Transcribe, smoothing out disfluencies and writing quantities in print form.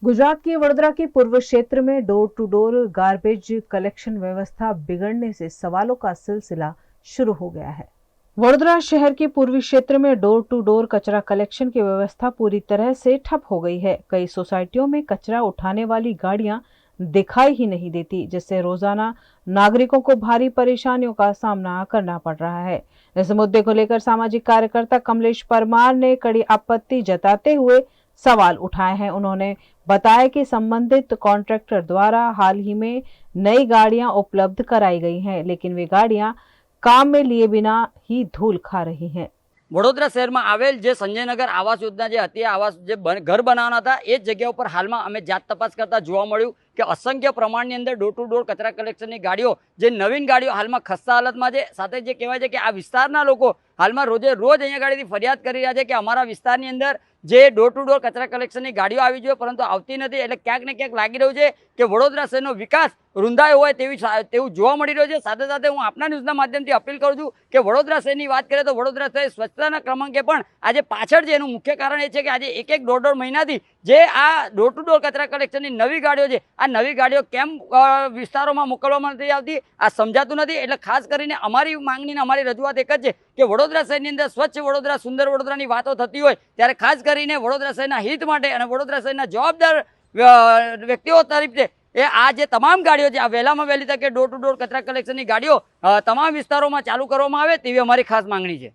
गुजरात के वडोदरा के पूर्व क्षेत्र में door to door garbage collection व्यवस्था बिगड़ने से सवालों का सिलसिला शुरू हो गया है। वडोदरा शहर के पूर्वी क्षेत्र में डोर टू डोर कचरा कलेक्शन की व्यवस्था पूरी तरह से ठप हो गई है। कई सोसाइटियों में कचरा उठाने वाली गाड़ियां दिखाई ही नहीं देती, जिससे रोजाना नागरिकों को भारी परेशानियों का सामना करना पड़ रहा है। इस मुद्दे को लेकर सामाजिक कार्यकर्ता कमलेश परमार ने कड़ी आपत्ति जताते हुए सवाल उठाए हैं। उन्होंने बताया कि संबंधित कॉन्ट्रैक्टर द्वारा हाल ही में नई गाड़ियां उपलब्ध कराई गई हैं, लेकिन वे गाड़ियां काम में लिए बिना ही धूल खा रही हैं। वडोदरा शहर में आवेल जे संजयनगर आवास योजना जे हती आवास जे घर बनावाना था ए जग्या पर हाल में अमे जात तपास करता जोवा मळ्युं कि असंख्य प्रमाणनी अंदर डोर टू डोर कचरा कलेक्शननी गाड़ीओ जे नवीन गाड़ीओ हाल में खस्ता हालतमां छे। साथे जे कहेवाय छे कि आ विस्ताરના લોકો हाल में रोजे रोज अहींया गाड़ीथी फरियाद करी रह्या छे कि अमारा विस्तारनी अंदर जे डोर टू डोर कचरा कलेक्शननी गाड़ीओ आवी जोईए परंतु आवती नथी। एटले क्यांक ने क्यांक लागी रह्युं छे कि वडोदरा शहेरनो विकास रुंधायो होय तेवुं जोवा मळी रह्युं छे। साथे साथे हूँ आपना न्यूज़ना माध्यमथी अपील करूं छुं कि वडोदरा शहेरनी वात करीए तो वडोदरा शहेर स्वच्छताना क्रमांके पण આજે પાછળ છે। એનું મુખ્ય કારણ એ છે કે આજે એક એક દોઢ મહિનાથી જે આ ડોર ટુ ડોર કચરા કલેક્શનની નવી ગાડીઓ છે આ નવી ગાડીઓ કેમ વિસ્તારોમાં મોકલવામાં નથી આવતી આ સમજાતું નથી। એટલે ખાસ કરીને અમારી માંગણી ને અમારી રજૂઆત એક જ છે કે વડોદરા શહેરની અંદર સ્વચ્છ વડોદરા સુંદર વડોદરાની વાતો થતી હોય ત્યારે ખાસ કરીને વડોદરા શહેરના હિત માટે અને વડોદરા શહેરના જવાબદાર વ્યક્તિઓ તરફથી એ આ જે તમામ ગાડીઓ છે આ વહેલામાં વહેલી તકે ડોર ટુ ડોર કચરા કલેક્શનની ગાડીઓ તમામ વિસ્તારોમાં ચાલુ કરવામાં આવે તેવી અમારી ખાસ માંગણી છે।